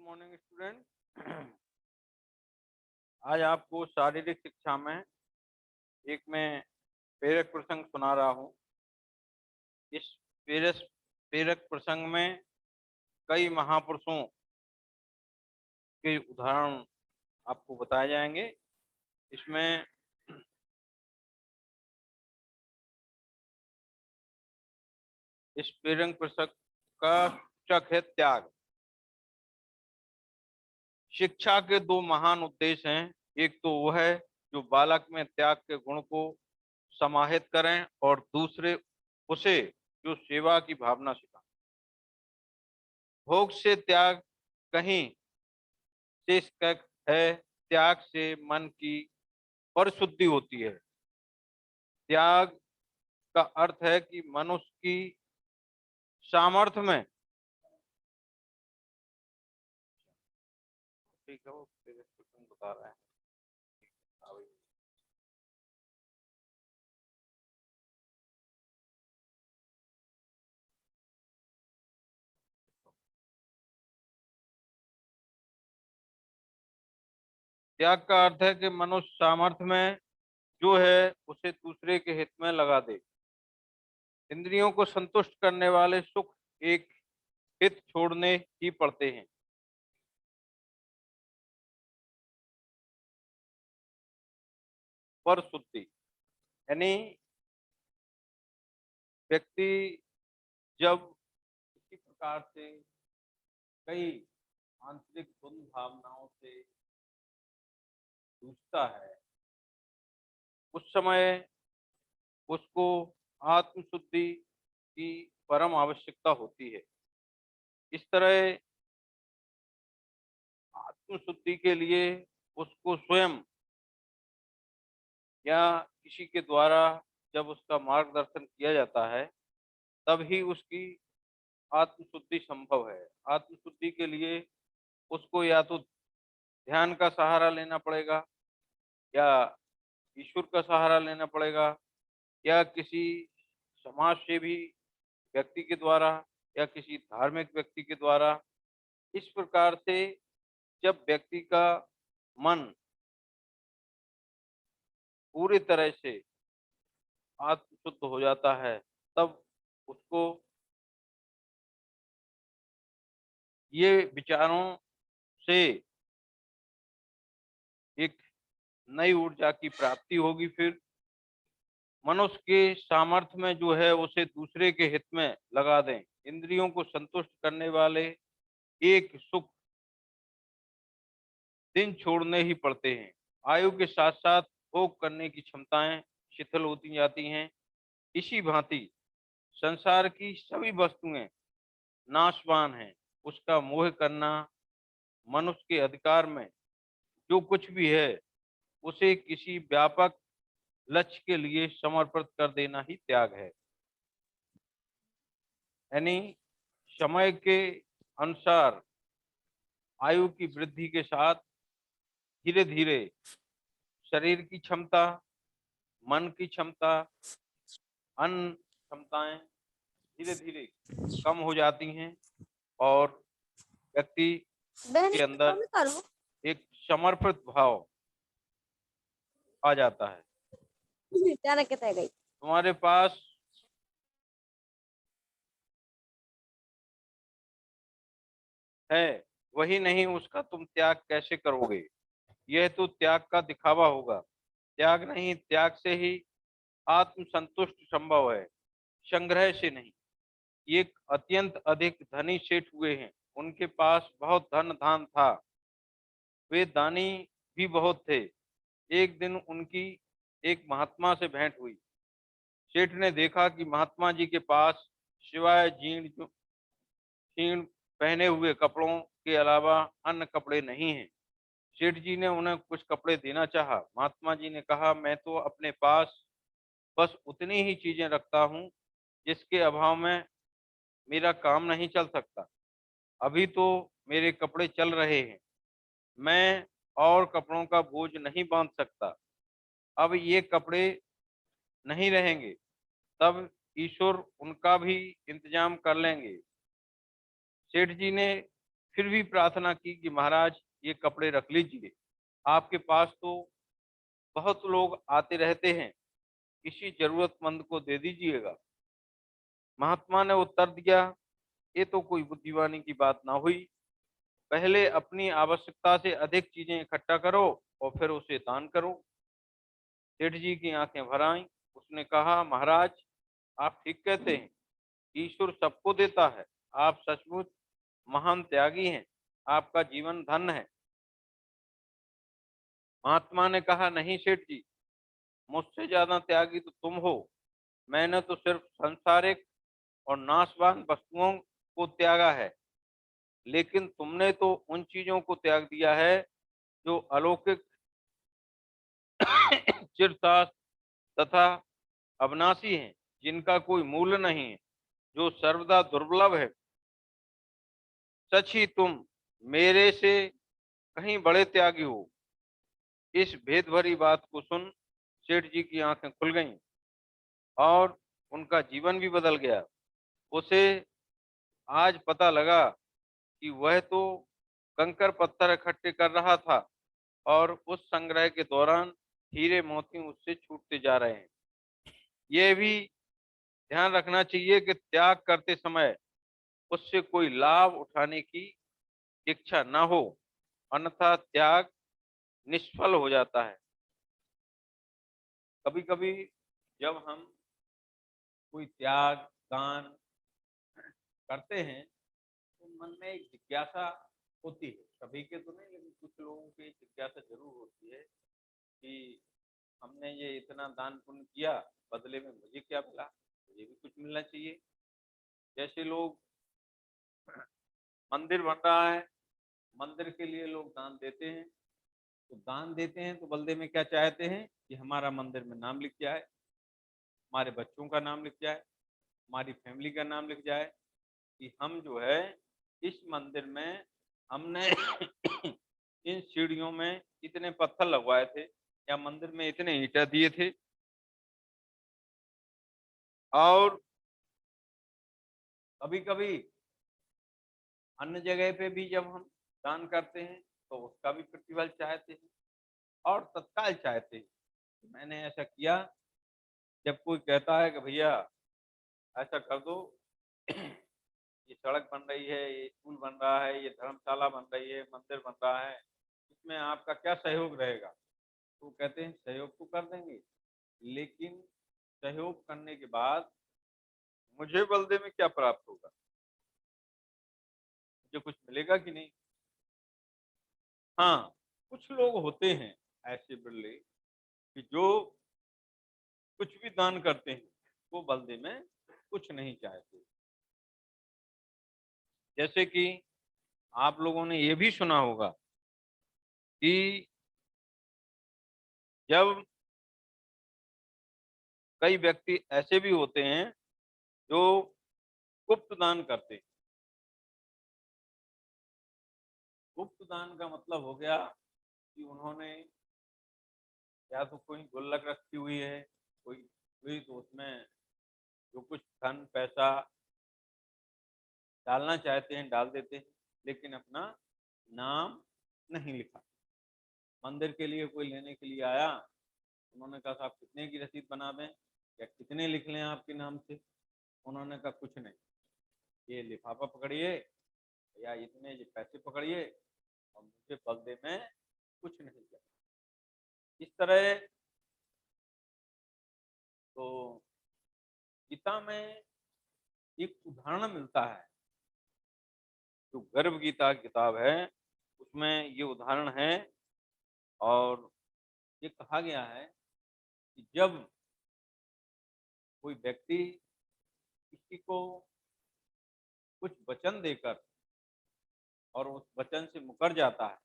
Morning student. आज आपको शारीरिक शिक्षा में एक मैं प्रेरक प्रसंग सुना रहा हूँ। इस प्रेरक प्रेरक प्रसंग में कई महापुरुषों के उदाहरण आपको बताए जाएंगे। इसमें इस प्रेरक प्रसंग का शीर्षक है त्याग। शिक्षा के दो महान उद्देश्य हैं। एक तो वह है जो बालक में त्याग के गुण को समाहित करें और दूसरे उसे जो सेवा की भावना सिखाएं। भोग से त्याग कहीं से है, त्याग से मन की परिशुद्धि होती है। त्याग का अर्थ है कि मनुष्य की सामर्थ्य में, ठीक है वो बता रहे हैं। त्याग का अर्थ है कि मनुष्य सामर्थ्य में जो है उसे दूसरे के हित में लगा दे। इंद्रियों को संतुष्ट करने वाले सुख एक हित छोड़ने ही पड़ते हैं। पर शुद्धि यानी व्यक्ति जब किसी प्रकार से कई आंतरिक द्वंद भावनाओं से जूझता है, उस समय उसको आत्मशुद्धि की परम आवश्यकता होती है। इस तरह आत्मशुद्धि के लिए उसको स्वयं या किसी के द्वारा जब उसका मार्गदर्शन किया जाता है तब ही उसकी आत्मशुद्धि संभव है। आत्मशुद्धि के लिए उसको या तो ध्यान का सहारा लेना पड़ेगा या ईश्वर का सहारा लेना पड़ेगा या किसी समाज सेवी व्यक्ति के द्वारा या किसी धार्मिक व्यक्ति के द्वारा। इस प्रकार से जब व्यक्ति का मन पूरी तरह से आत्मशुद्ध हो जाता है तब उसको ये विचारों से एक नई ऊर्जा की प्राप्ति होगी। फिर मनुष्य के सामर्थ्य में जो है उसे दूसरे के हित में लगा दें। इंद्रियों को संतुष्ट करने वाले एक सुख दिन छोड़ने ही पड़ते हैं। आयु के साथ साथ भोग करने की क्षमताएं शिथिल होती जाती हैं। इसी भांति संसार की सभी वस्तुएं नाशवान हैं। उसका मोह करना, मनुष्य के अधिकार में जो कुछ भी है उसे किसी व्यापक लक्ष्य के लिए समर्पित कर देना ही त्याग है। यानी समय के अनुसार आयु की वृद्धि के साथ धीरे धीरे शरीर की क्षमता, मन की क्षमता, अन्य क्षमताएं धीरे धीरे कम हो जाती हैं और व्यक्ति के अंदर एक समर्पित भाव आ जाता है। तुम्हारे पास है वही नहीं, उसका तुम त्याग कैसे करोगे? यह तो त्याग का दिखावा होगा। त्याग नहीं, त्याग से ही आत्म संतुष्ट संभव है, संग्रह से नहीं। एक अत्यंत अधिक धनी सेठ हुए हैं। उनके पास बहुत धन धान था, वे दानी भी बहुत थे। एक दिन उनकी एक महात्मा से भेंट हुई। सेठ ने देखा कि महात्मा जी के पास सिवाय जीर्ण शीर्ण पहने हुए कपड़ों के अलावा अन्य कपड़े नहीं हैं। सेठ जी ने उन्हें कुछ कपड़े देना चाहा। महात्मा जी ने कहा, मैं तो अपने पास बस उतनी ही चीजें रखता हूँ जिसके अभाव में मेरा काम नहीं चल सकता। अभी तो मेरे कपड़े चल रहे हैं, मैं और कपड़ों का बोझ नहीं बांध सकता। अब ये कपड़े नहीं रहेंगे तब ईश्वर उनका भी इंतजाम कर लेंगे। सेठ जी ने फिर भी प्रार्थना की कि महाराज ये कपड़े रख लीजिए, आपके पास तो बहुत लोग आते रहते हैं, किसी जरूरतमंद को दे दीजिएगा। महात्मा ने उत्तर दिया, ये तो कोई बुद्धिमानी की बात ना हुई। पहले अपनी आवश्यकता से अधिक चीजें इकट्ठा करो और फिर उसे दान करो। सेठ जी की आंखें भर आईं। उसने कहा, महाराज आप ठीक कहते हैं, ईश्वर सबको देता है। आप सचमुच महान त्यागी हैं, आपका जीवन धन्य है। महात्मा ने कहा, नहीं सेठ जी, मुझसे ज्यादा त्यागी तो तुम हो। मैंने तो सिर्फ संसारिक और नाशवान वस्तुओं को त्यागा है, लेकिन तुमने तो उन चीजों को त्याग दिया है जो अलौकिक, चिरशाश्वत तथा अविनाशी हैं, जिनका कोई मूल्य नहीं है, जो सर्वदा दुर्लभ है। सच ही तुम मेरे से कहीं बड़े त्यागी हो। इस भेद भरी बात को सुन सेठ जी की आंखें खुल गईं और उनका जीवन भी बदल गया। उसे आज पता लगा कि वह तो कंकर पत्थर इकट्ठे कर रहा था और उस संग्रह के दौरान हीरे मोती उससे छूटते जा रहे हैं। यह भी ध्यान रखना चाहिए कि त्याग करते समय उससे कोई लाभ उठाने की इच्छा न हो, अन्यथा त्याग निष्फल हो जाता है। कभी कभी जब हम कोई त्याग, दान करते हैं तो मन में एक जिज्ञासा होती है, सभी के तो नहीं लेकिन कुछ लोगों की जिज्ञासा जरूर होती है कि हमने ये इतना दान पुण्य किया, बदले में मुझे क्या मिला, मुझे भी कुछ मिलना चाहिए। जैसे लोग, मंदिर बन रहा है, मंदिर के लिए लोग दान देते हैं, तो दान देते हैं तो बदले में क्या चाहते हैं कि हमारा मंदिर में नाम लिख जाए, हमारे बच्चों का नाम लिख जाए, हमारी फैमिली का नाम लिख जाए कि हम जो है इस मंदिर में हमने इन सीढ़ियों में इतने पत्थर लगवाए थे या मंदिर में इतने ईंटा दिए थे। और कभी कभी अन्य जगह पे भी जब हम दान करते हैं तो उसका भी प्रतिफल चाहते हैं और तत्काल चाहते हैं कि मैंने ऐसा किया। जब कोई कहता है कि भैया ऐसा कर दो, ये सड़क बन रही है, ये स्कूल बन रहा है, ये धर्मशाला बन रही है, मंदिर बन रहा है, इसमें आपका क्या सहयोग रहेगा, तो कहते हैं सहयोग तो कर देंगे, लेकिन सहयोग करने के बाद मुझे बदले में क्या प्राप्त होगा, मुझे कुछ मिलेगा कि नहीं। हाँ, कुछ लोग होते हैं ऐसे बिरले कि जो कुछ भी दान करते हैं वो बदले में कुछ नहीं चाहते। जैसे कि आप लोगों ने ये भी सुना होगा कि जब कई व्यक्ति ऐसे भी होते हैं जो गुप्त दान करते हैं। गुप्त दान का मतलब हो गया कि उन्होंने या तो कोई गुल्लक रखी हुई है, कोई हुई तो उसमें जो कुछ धन पैसा डालना चाहते हैं डाल देते हैं, लेकिन अपना नाम नहीं लिखा। मंदिर के लिए कोई लेने के लिए आया, उन्होंने कहा साहब कितने की रसीद बना दें या कितने लिख लें आपके नाम से, उन्होंने कहा कुछ नहीं, ये लिफाफा पकड़िए या इतने ये पैसे पकड़िए और मुझे बदले में कुछ नहीं चाहिए। इस तरह तो गीता में एक उदाहरण मिलता है, जो गर्भ गीता किताब है उसमें ये उदाहरण है। और ये कहा गया है कि जब कोई व्यक्ति किसी को कुछ वचन देकर और उस वचन से मुकर जाता है,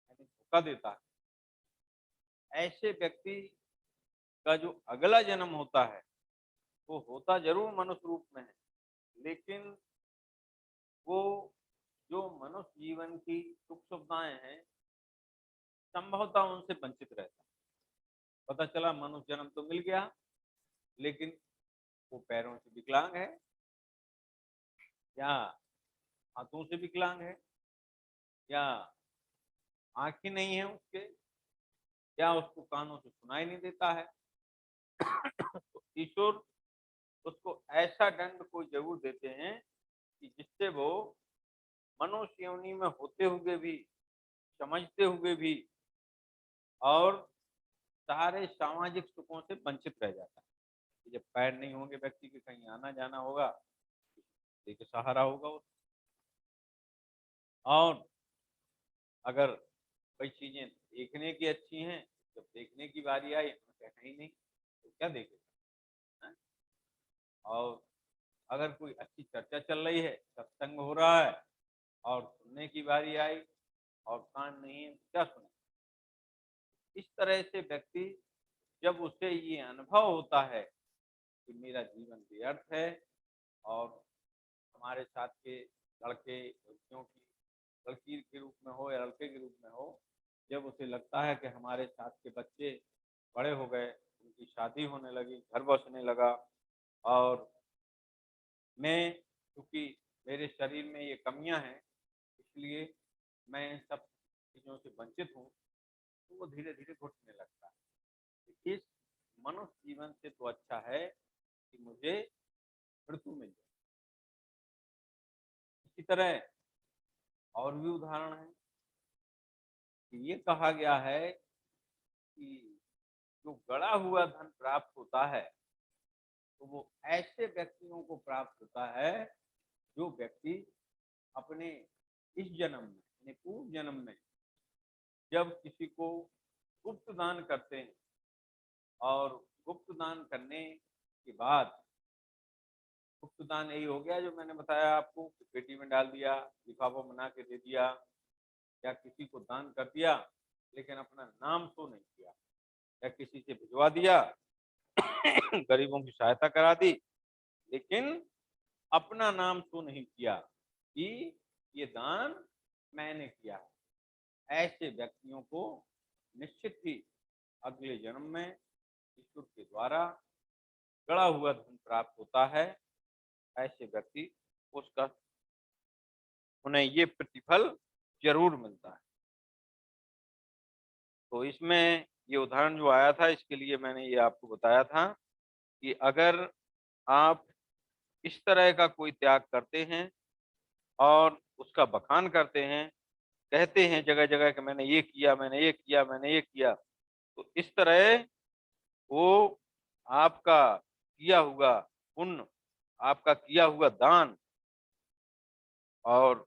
यानी धोखा देता है, ऐसे व्यक्ति का जो अगला जन्म होता है वो होता जरूर मनुष्य रूप में है, लेकिन वो जो मनुष्य जीवन की सुख सुविधाएं हैं संभवतः उनसे वंचित रहता है। पता चला मनुष्य जन्म तो मिल गया, लेकिन वो पैरों से विकलांग है या हाथों से विकलांग है, या आंख ही नहीं है उसके, या उसको कानों से सुनाई नहीं देता है, तो ईश्वर उसको ऐसा दंड कोई जरूर देते हैं कि जिससे वो मनुष्य योनि में होते हुए भी, समझते हुए भी, और सारे सामाजिक सुखों से वंचित रह जाता है। कि जब पैर नहीं होंगे व्यक्ति के, कहीं आना जाना होगा, एक सहारा होगा उसको। और अगर कोई चीजें देखने की अच्छी हैं, जब देखने की बारी आई तो कहना ही नहीं, तो क्या देखेगा, हैं? और अगर कोई अच्छी चर्चा चल रही है, सत्संग हो रहा है, और सुनने की बारी आई और कान नहीं है, तो क्या सुने। इस तरह से व्यक्ति, जब उसे ये अनुभव होता है कि मेरा जीवन व्यर्थ है, और हमारे साथ के लड़के लड़कियों की, लड़की के रूप में हो या लड़के के रूप में हो, जब उसे लगता है कि हमारे साथ के बच्चे बड़े हो गए, उनकी शादी होने लगी, घर बसने लगा, और मैं, क्योंकि मेरे शरीर में ये कमियां हैं, इसलिए मैं इन सब चीज़ों से वंचित हूँ, तो वो धीरे धीरे घुटने लगता है। इस मनुष्य जीवन से तो अच्छा है कि मुझे मृत्यु मिल जाए। इसी तरह और भी उदाहरण है कि ये कहा गया है कि जो गड़ा हुआ धन प्राप्त होता है, तो वो ऐसे व्यक्तियों को प्राप्त होता है जो व्यक्ति अपने इस जन्म में, अपने पूर्व जन्म में, जब किसी को गुप्त दान करते हैं, और गुप्त दान करने के बाद, गुप्त दान यही हो गया जो मैंने बताया आपको, कि पेटी में डाल दिया, लिफाफा बना के दे दिया, या किसी को दान कर दिया लेकिन अपना नाम शो नहीं किया, या किसी से भिजवा दिया, गरीबों की सहायता करा दी, लेकिन अपना नाम शो नहीं किया कि ये दान मैंने किया। ऐसे व्यक्तियों को निश्चित ही अगले जन्म में ईश्वर के द्वारा गड़ा हुआ धन प्राप्त होता है। ऐसे व्यक्ति, उसका, उन्हें ये प्रतिफल जरूर मिलता है। तो इसमें ये उदाहरण जो आया था, इसके लिए मैंने ये आपको बताया था कि अगर आप इस तरह का कोई त्याग करते हैं और उसका बखान करते हैं, कहते हैं जगह जगह कि मैंने ये किया, मैंने ये किया, मैंने ये किया, तो इस तरह वो आपका किया हुआ पुण्य, आपका किया हुआ दान, और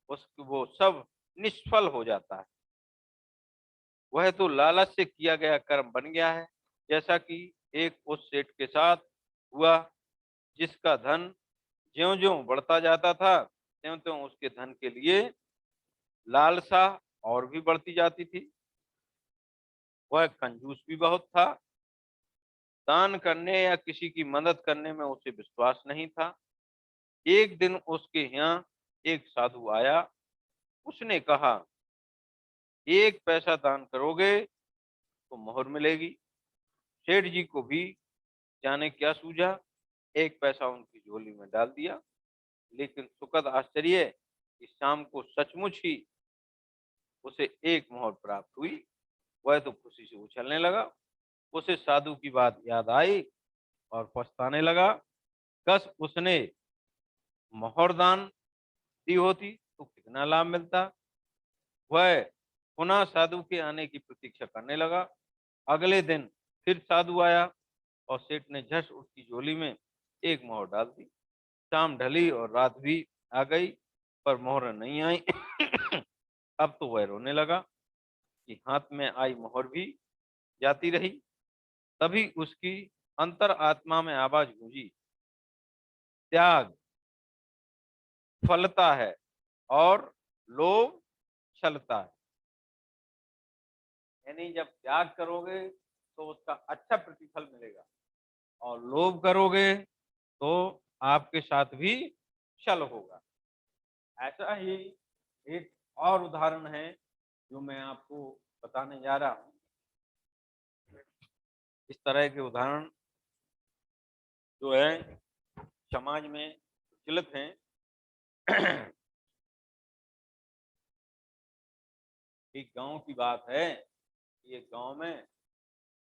उस वो सब निष्फल हो जाता है। वह तो लालच से किया गया कर्म बन गया है। जैसा कि एक उस सेठ के साथ हुआ, जिसका धन ज्यों-ज्यों बढ़ता जाता था, त्यों-त्यों उसके धन के लिए लालसा और भी बढ़ती जाती थी। वह कंजूस भी बहुत था। दान करने या किसी की मदद करने में उसे विश्वास नहीं था। एक दिन उसके यहाँ एक साधु आया। उसने कहा, एक पैसा दान करोगे तो मोहर मिलेगी। सेठ जी को भी जाने क्या सूझा, एक पैसा उनकी झोली में डाल दिया। लेकिन सुखद आश्चर्य कि शाम को सचमुच ही उसे एक मोहर प्राप्त हुई। वह तो खुशी से उछलने लगा। उसे साधु की बात याद आई और पछताने लगा। कस उसने मोहर दान दी होती तो कितना लाभ मिलता। वह पुनः साधु के आने की प्रतीक्षा करने लगा। अगले दिन फिर साधु आया और सेठ ने झट उसकी झोली में एक मोहर डाल दी। शाम ढली और रात भी आ गई, पर मोहर नहीं आई। अब तो वह रोने लगा कि हाथ में आई मोहर भी जाती रही। तभी उसकी अंतर आत्मा में आवाज गूंजी, त्याग फलता है और लोभ छलता है। यानी जब त्याग करोगे तो उसका अच्छा प्रतिफल मिलेगा, और लोभ करोगे तो आपके साथ भी छल होगा। ऐसा ही एक और उदाहरण है जो मैं आपको बताने जा रहा हूँ। इस तरह के उदाहरण जो है समाज में प्रचलित हैं। एक गांव की बात है। ये गांव में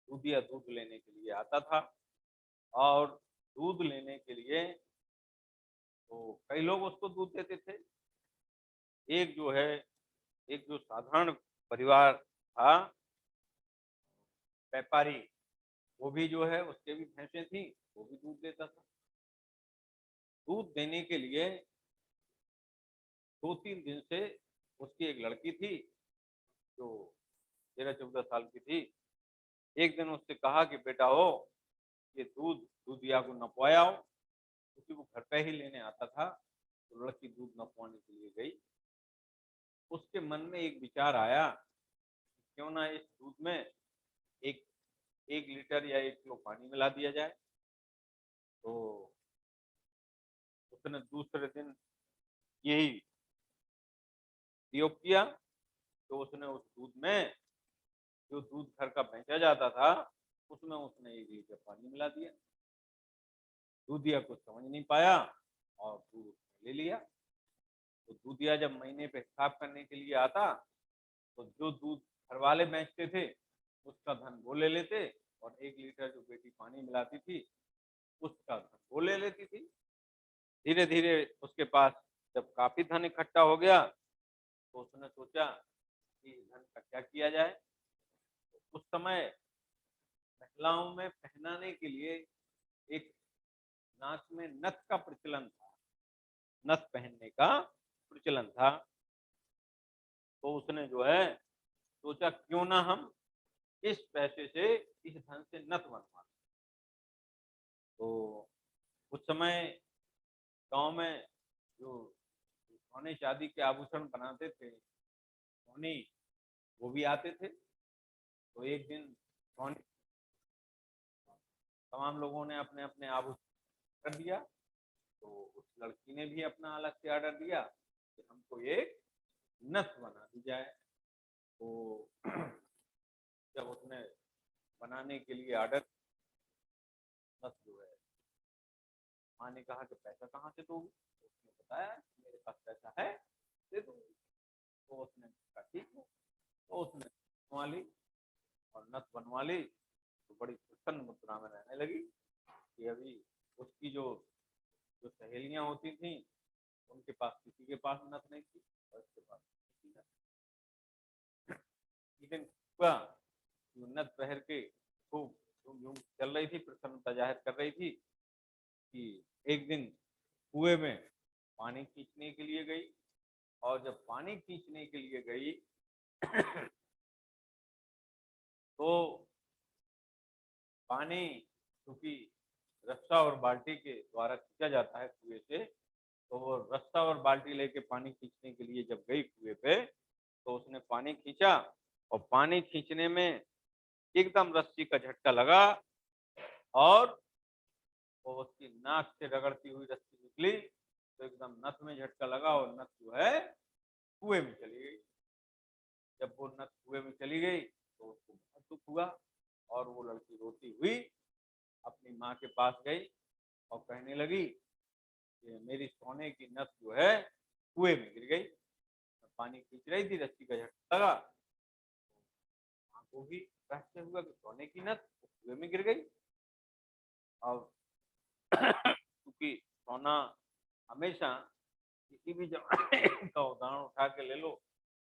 दूधिया दूध लेने के लिए आता था, और दूध लेने के लिए तो कई लोग उसको दूध देते थे। एक जो है, एक जो साधारण परिवार था, व्यापारी, वो भी जो है, उसके भी भैंसें थी, वो भी दूध देता था। दूध देने के लिए 2-3 दिन से उसकी एक लड़की थी जो 13-14 साल की थी। एक दिन उससे कहा कि बेटा हो, ये दूधिया को नपवाया हो, क्योंकि वो घर पे ही लेने आता था। तो लड़की दूध नपवाने के लिए गई। उसके मन में एक विचार आया, क्यों ना इस दूध में एक 1 लीटर या 1 किलो पानी मिला दिया जाए। तो उसने दूसरे दिन यही प्रयोग किया। तो उसने उस दूध में, जो दूध घर का बेचा जाता था, उसमें उसने 1 लीटर पानी मिला दिया। दूधिया कुछ समझ नहीं पाया और दूध ले लिया। तो दूधिया जब महीने पे हिसाब करने के लिए आता, तो जो दूध घर वाले बेचते थे उसका धन वो ले लेते, और 1 लीटर जो बेटी पानी मिलाती थी उसका धन वो ले लेती थी। धीरे धीरे उसके पास जब काफी धन इकट्ठा हो गया, तो उसने सोचा कि धन का क्या किया जाए। तो उस समय महिलाओं में पहनाने के लिए एक नाक में नथ का प्रचलन था, नथ पहनने का प्रचलन था। तो उसने जो है सोचा, क्यों ना हम इस पैसे से, इस धन से नथ बनवा। तो उस समय गांव में जो सोने चांदी के आभूषण बनाते थे, सोनी, वो भी आते थे। तो एक दिन सोनी, तमाम लोगों ने अपने अपने आभूषण कर दिया। तो उस लड़की ने भी अपना अलग से ऑर्डर दिया कि हमको एक नथ बना दी जाए। तो जब उसने बनाने के लिए ऑर्डर, नथ जो है, माँ ने कहा कि पैसा कहाँ से दोगी। तो उसने बताया मेरे पास पैसा है, दे दूंगी। तो उसने कहा ठीक है। तो उसने बनवा ली, और नथ बनवा ली। तो बड़ी प्रसन्न मुद्रा में रहने लगी कि अभी उसकी जो जो सहेलियां होती थी, उनके पास किसी के पास नथ नहीं थी, और उसके पास किसी का। लेकिन हुआ कि नथ पहन के खूब झूम झूम चल रही थी, प्रसन्नता जाहिर कर रही थी, कि एक दिन कुएं में पानी खींचने के लिए गई। और जब पानी खींचने के लिए गई तो पानी, क्योंकि रस्सा और बाल्टी के द्वारा खींचा जाता है कुएं से, तो वो रस्सा और बाल्टी लेके पानी खींचने के लिए जब गई कुएं पे, तो उसने पानी खींचा, और पानी खींचने में एकदम रस्सी का झटका लगा, और वो उसकी नाक से रगड़ती हुई रस्सी निकली। तो एकदम नथ में झटका लगा, और नथ जो है कुएं में चली गई। जब वो नथ कुएं में चली गई तो उसको बहुत दुख हुआ, और वो लड़की रोती हुई अपनी माँ के पास गई और कहने लगी कि मेरी सोने की नथ जो है कुएं में गिर गई। पानी खींच रही थी, रस्सी का झटका लगा, माँ को भी रहस्य हुआ कि सोने की नथ कुएं में गिर गई। और क्योंकि सोना हमेशा, किसी भी जमाने का उदाहरण उठा के ले लो,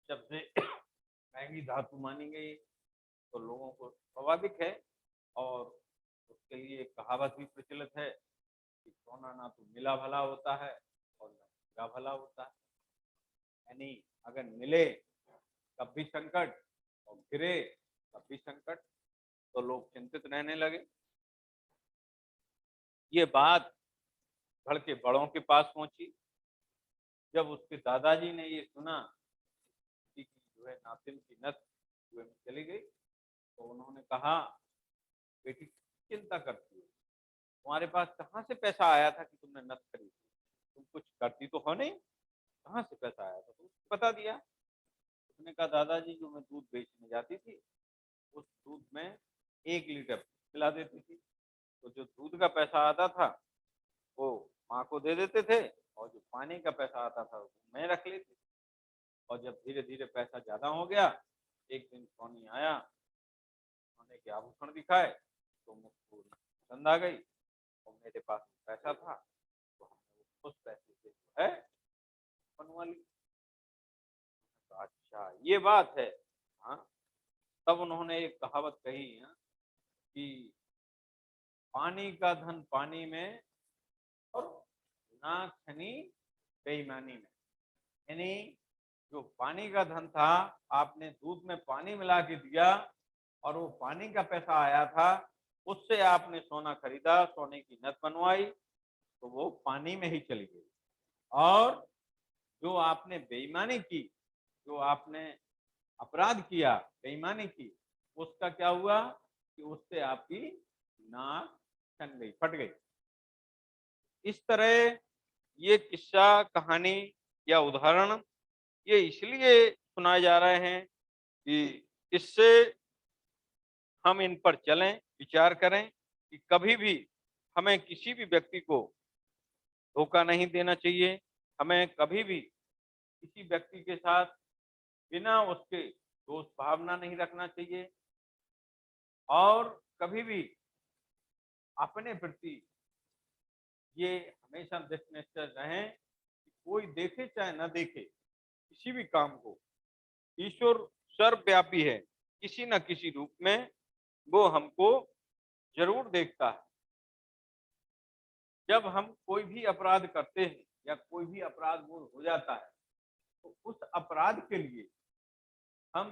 सबसे महंगी धातु मानी गई। तो लोगों को स्वाभाविक है, और उसके लिए एक कहावत भी प्रचलित है कि सोना ना तो मिला भला होता है, और ना गिरा भला होता है। यानी अगर मिले तब भी संकट, और गिरे तब भी संकट, तो लोग चिंतित रहने लगे। ये बात घर के बड़ों के पास पहुंची। जब उसके दादाजी ने ये सुना कि जो है नातिन की नथ कुएं में चली गई, तो उन्होंने कहा, बेटी चिंता करती हो, तुम्हारे पास कहाँ से पैसा आया था कि तुमने नथ खरीदी? तुम कुछ करती तो हो नहीं, कहाँ से पैसा आया था? तुम बता दिया। उसने कहा, दादाजी जो मैं दूध बेचने जाती थी, उस दूध में 1 लीटर मिला देती थी। तो जो दूध का पैसा आता था वो माँ को दे देते थे, और जो पानी का पैसा आता था वो मैं रख लेती थी। और जब धीरे धीरे पैसा ज्यादा हो गया, एक दिन सोनी आया, सोने के आभूषण दिखाए तो मुझको पसंद आ गई और मेरे पास पैसा था, तो हमने उस पैसे से जो है बनवा ली। तो अच्छा ये बात है। हाँ, तब उन्होंने एक कहावत कही है कि पानी का धन पानी में और ना खनी बेईमानी में। यानी जो पानी का धन था, आपने दूध में पानी मिला के दिया और वो पानी का पैसा आया था, उससे आपने सोना खरीदा, सोने की नथ बनवाई, तो वो पानी में ही चली गई। और जो आपने बेईमानी की, जो आपने अपराध किया, बेईमानी की, उसका क्या हुआ कि उससे आपकी नाक छन गई, फट गई। इस तरह ये किस्सा कहानी या उदाहरण ये इसलिए सुनाए जा रहे हैं कि इससे हम इन पर चलें, विचार करें कि कभी भी हमें किसी भी व्यक्ति को धोखा नहीं देना चाहिए। हमें कभी भी किसी व्यक्ति के साथ बिना उसके दोष भावना नहीं रखना चाहिए और कभी भी अपने प्रति ये हमेशा निश्चित रहें कि कोई देखे चाहे न देखे, किसी भी काम को ईश्वर सर्वव्यापी है, किसी न किसी रूप में वो हमको जरूर देखता है। जब हम कोई भी अपराध करते हैं या कोई भी अपराध बोध हो जाता है, तो उस अपराध के लिए हम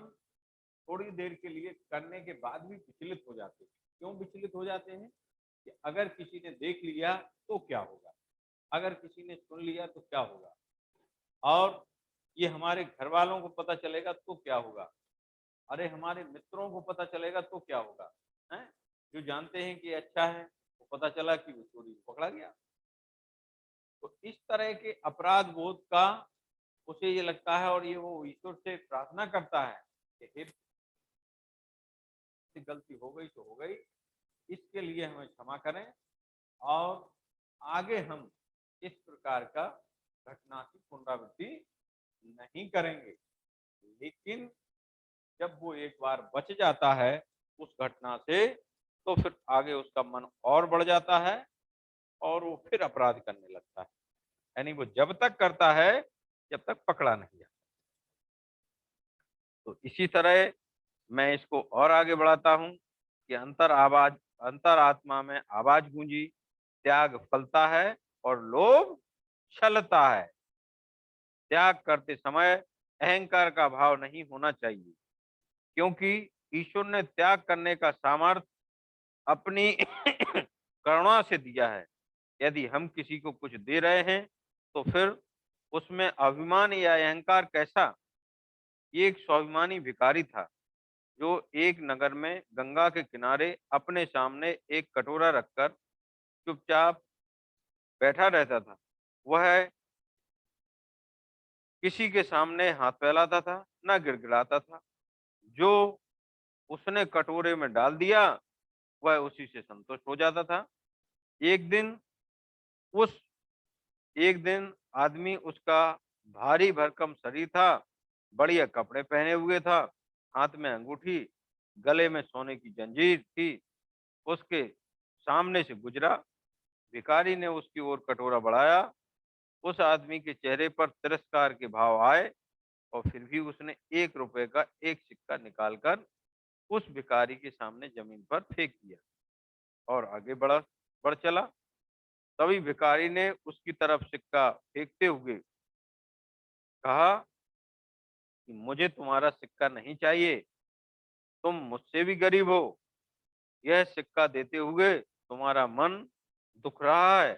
थोड़ी देर के लिए करने के बाद भी विचलित हो जाते हैं। क्यों विचलित हो जाते हैं? कि अगर किसी ने देख लिया तो क्या होगा, अगर किसी ने सुन लिया तो क्या होगा, और ये हमारे घर वालों को पता चलेगा तो क्या होगा, अरे हमारे मित्रों को पता चलेगा तो क्या होगा, हैं? जो जानते हैं कि अच्छा है, वो पता चला कि वो चोरी पकड़ा गया। तो इस तरह के अपराध बोध का उसे ये लगता है और ये वो ईश्वर से प्रार्थना करता है कि हे, गलती हो गई तो हो गई, इसके लिए हमें क्षमा करें और आगे हम इस प्रकार का घटना की पुनरावृत्ति नहीं करेंगे। लेकिन जब वो एक बार बच जाता है उस घटना से, तो फिर आगे उसका मन और बढ़ जाता है और वो फिर अपराध करने लगता है। यानी वो जब तक करता है जब तक पकड़ा नहीं जाता। तो इसी तरह मैं इसको और आगे बढ़ाता हूं कि अंतर आत्मा में आवाज गूंजी, त्याग फलता है और लोभ छलता है। त्याग करते समय अहंकार का भाव नहीं होना चाहिए, क्योंकि ईश्वर ने त्याग करने का सामर्थ्य अपनी करुणा से दिया है। यदि हम किसी को कुछ दे रहे हैं तो फिर उसमें अभिमान या अहंकार कैसा? ये एक स्वाभिमानी भिखारी था जो एक नगर में गंगा के किनारे अपने सामने एक कटोरा रखकर चुपचाप बैठा रहता था। वह किसी के सामने हाथ फैलाता था, न गिड़गिड़ाता था। जो उसने कटोरे में डाल दिया वह उसी से संतुष्ट हो जाता था। एक दिन उस एक दिन आदमी, उसका भारी भरकम शरीर था, बढ़िया कपड़े पहने हुए था, हाथ में अंगूठी, गले में सोने की जंजीर थी, उसके सामने से गुजरा। भिखारी ने उसकी ओर कटोरा बढ़ाया। उस आदमी के चेहरे पर तिरस्कार के भाव आए और फिर भी उसने 1 रुपए का एक सिक्का निकालकर उस भिखारी के सामने जमीन पर फेंक दिया और आगे बढ़ चला। तभी भिखारी ने उसकी तरफ सिक्का फेंकते हुए कहा कि मुझे तुम्हारा सिक्का नहीं चाहिए, तुम मुझसे भी गरीब हो। यह सिक्का देते हुए तुम्हारा मन दुख रहा है,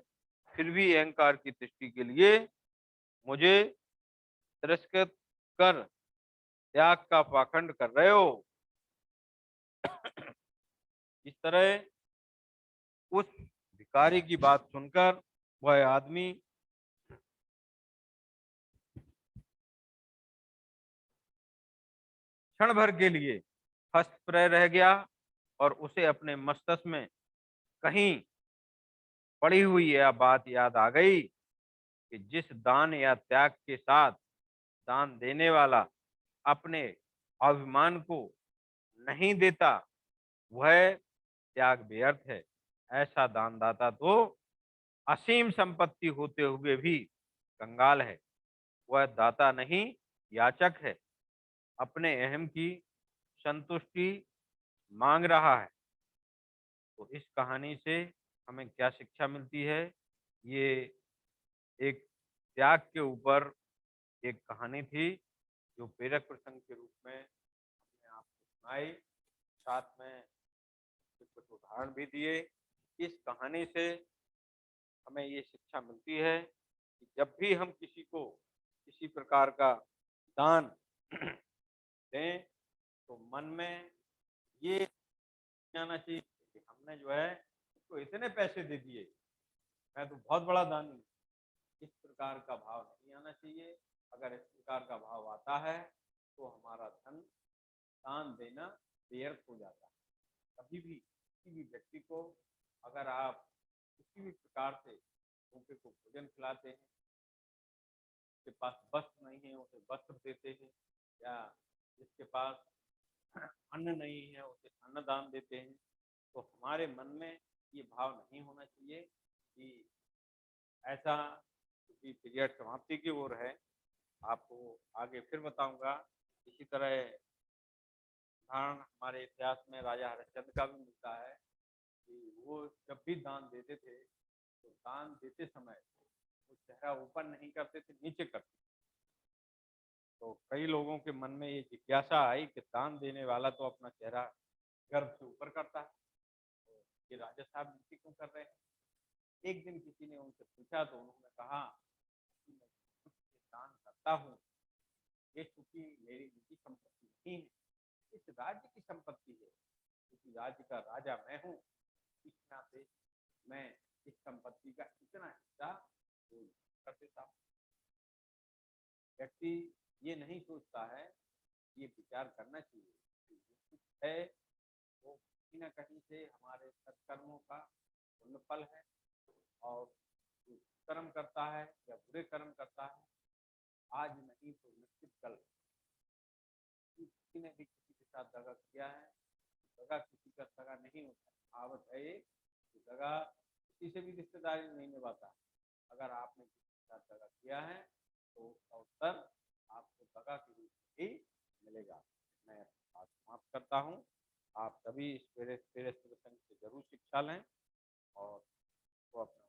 फिर भी अहंकार की तुष्टि के लिए मुझे तिरस्कृत कर त्याग का पाखंड कर रहे हो। इस तरह उस भिखारी की बात सुनकर वह आदमी क्षण भर के लिए हस्तप्रय रह गया और उसे अपने मस्तिष्क में कहीं पड़ी हुई यह बात याद आ गई कि जिस दान या त्याग के साथ दान देने वाला अपने अभिमान को नहीं देता, वह त्याग व्यर्थ है। ऐसा दानदाता तो असीम संपत्ति होते हुए भी कंगाल है। वह दाता नहीं, याचक है। अपने अहम की संतुष्टि मांग रहा है। तो इस कहानी से हमें क्या शिक्षा मिलती है? ये एक त्याग के ऊपर एक कहानी थी, जो प्रेरक प्रसंग के रूप में हमने आपको सुनाई। साथ में कुछ उदाहरण भी दिए। इस कहानी से हमें ये शिक्षा मिलती है कि जब भी हम किसी को किसी प्रकार का दान दें, तो मन में ये नहीं आना चाहिए कि हमने जो है उसको इतने पैसे दे दिए, मैं तो बहुत बड़ा दानी हूँ। इस प्रकार का भाव नहीं आना चाहिए। अगर इस प्रकार का भाव आता है तो हमारा धन दान देना व्यर्थ हो जाता है। कभी भी किसी भी व्यक्ति को अगर आप किसी भी प्रकार से भूखे को भोजन खिलाते हैं, जिसके पास वस्त्र नहीं है उसे वस्त्र देते हैं, या जिसके पास अन्न नहीं है उसे अन्न दान देते हैं, तो हमारे मन में ये भाव नहीं होना चाहिए कि ऐसा, क्योंकि पीरियड समाप्ति की ओर है। आपको आगे फिर बताऊंगा। इसी तरह उदाहरण हमारे इतिहास में राजा हरिश्चंद्र का भी मिलता है कि वो जब भी दान देते थे, तो दान देते समय वो चेहरा ऊपर नहीं करते थे, नीचे करते थे। तो कई लोगों के मन में ये जिज्ञासा आई कि दान देने वाला तो अपना चेहरा गर्व से ऊपर करता है, तो ये राजा साहब नीचे क्यों कर रहे हैं? एक दिन किसी ने उनसे पूछा तो उन्होंने कहा कि मैं कुछ दान करता हूँ, ये चूंकि मेरी निजी संपत्ति नहीं है, इस राज्य की संपत्ति है, क्योंकि राज्य का राजा मैं हूँ, इस नाते मैं इस संपत्ति का इतना हिस्सा कर देता हूँ। व्यक्ति ये नहीं सोचता है, ये विचार करना चाहिए कि जो कुछ है वो कहीं ना कहीं से हमारे सत्कर्मों का पुण्य फल है, और जो कर्म करता है या बुरे कर्म करता है, आज नहीं तो निश्चित कल किसी ने भी किसी के साथ दगा किया है। दगा किसी का सगा नहीं होता। कहावत है ये कि दगा किसी से भी रिश्तेदारी नहीं निभाता। अगर आपने किसी के साथ दगा किया है तो उसका उत्तर आपको दगा के रूप में ही मिलेगा। मैं बात समाप्त करता हूँ। आप सभी इस प्रसंग से जरूर शिक्षा लें और वो अपने